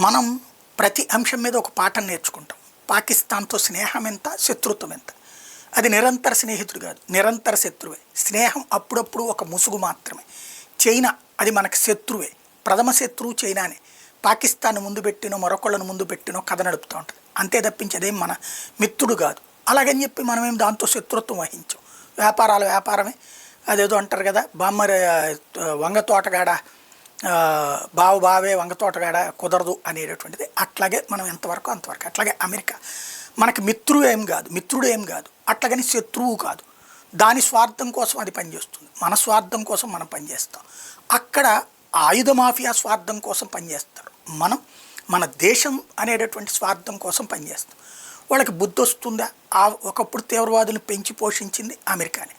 మనం ప్రతి అంశం మీద ఒక పాఠం నేర్చుకుంటాం. పాకిస్తాన్‌తో స్నేహం ఎంత, శత్రుత్వం ఎంత. అది నిరంతర స్నేహితుడు కాదు, నిరంతర శత్రువే. స్నేహం అప్పుడప్పుడు ఒక ముసుగు మాత్రమే. చైనా అది మనకు శత్రువే. ప్రథమ శత్రువు చైనానే. పాకిస్తాన్ ముందు పెట్టినో, మరొకళ్ళను ముందు పెట్టినో కథ నడుపుతూ ఉంటుంది. అంతే తప్పించి అదేం మన మిత్రుడు కాదు. అలాగని చెప్పి మనమేం దాంతో శత్రుత్వం వహించం. వ్యాపారాలు వ్యాపారమే. అదేదో అంటారు కదా, బామ్మరి వంగ తోటగాడ బావు బావే వంగ తోటగాడ కుదరదు అనేటటువంటిది. అట్లాగే మనం ఎంతవరకు అంతవరకు. అట్లాగే అమెరికా మనకి మిత్రుడు ఏం కాదు, మిత్రుడు ఏం కాదు, అట్లాగని శత్రువు కాదు. దాని స్వార్థం కోసం అది పనిచేస్తుంది, మన స్వార్థం కోసం మనం పనిచేస్తాం. అక్కడ ఆయుధ మాఫియా స్వార్థం కోసం పనిచేస్తారు, మనం మన దేశం అనేటటువంటి స్వార్థం కోసం పనిచేస్తాం. వాళ్ళకి బుద్ధి వస్తుందా? ఒకప్పుడు తీవ్రవాదులు పెంచి పోషించింది అమెరికానే,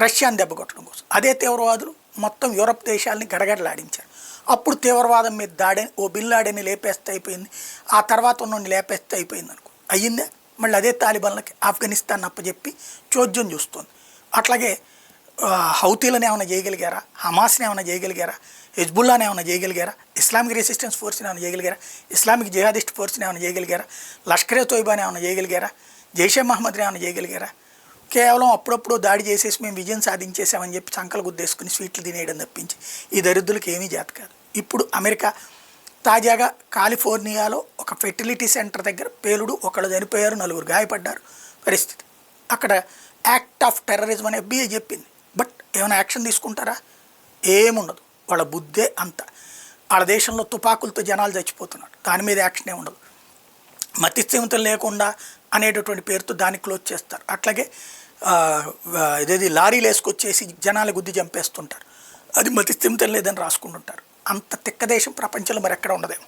రష్యాని దెబ్బకొట్టడం కోసం. అదే తీవ్రవాదులు మొత్తం యూరప్ దేశాలని గడగడలాడించారు. అప్పుడు తీవ్రవాదం మీద దాడని ఓ బిన్ లాడెన్ని లేపేస్తే అయిపోయింది, ఆ తర్వాత ఉన్నోడిని లేపేస్తే అయిపోయింది అనుకో. అయ్యిందే. మళ్ళీ అదే తాలిబాన్లకి ఆఫ్ఘనిస్తాన్ అప్పచెప్పి చోద్యం చూస్తుంది. అట్లాగే హౌతీలను ఏమైనా చేయగలిగారా? హమాస్ని ఏమైనా చేయగలిగారా? హిజ్బుల్లాని ఏమైనా చేయగలిగారా? ఇస్లామిక్ రెసిస్టెన్స్ ఫోర్స్ని ఏమైనా చేయగలిగారా? ఇస్లామిక్ జిహాదిస్ట్ ఫోర్స్ని ఏమైనా చేయగలిగారా? లష్కరే తోయిబాని ఏమైనా చేయగలిగారా? జైషే మహమ్మద్ని ఏమైనా చేయగలిగారా? కేవలం అప్పుడప్పుడు దాడి చేసేసి మేము విజయం సాధించేసామని చెప్పి చంకలు గుద్దేసుకుని స్వీట్లు తినేయడం తప్పించి ఈ దరిద్రులకి ఏమీ చేత కాదు. ఇప్పుడు అమెరికా తాజాగా కాలిఫోర్నియాలో ఒక ఫెర్టిలిటీ సెంటర్ దగ్గర పేలుడు, ఒకళ్ళు చనిపోయారు, నలుగురు గాయపడ్డారు పరిస్థితి. అక్కడ యాక్ట్ ఆఫ్ టెర్రరిజం అని FBI చెప్పింది. బట్ ఏమైనా యాక్షన్ తీసుకుంటారా? ఏముండదు. వాళ్ళ బుద్ధే అంత. వాళ్ళ దేశంలో తుపాకులతో జనాలు చచ్చిపోతున్నారు, దాని మీద యాక్షనే ఉండదు. మతిస్థిమితం లేకుండా అనేటటువంటి పేరుతో దాన్ని క్లోజ్ చేస్తారు. అట్లాగే ఇదేది లారీలు వేసుకొచ్చేసి జనాల గుద్ది చంపేస్తుంటారు, అది మతిస్థిమితం లేదని రాసుకుంటుంటారు. అంత తిక్క దేశం ప్రపంచంలో మరి ఎక్కడ ఉండదేమో.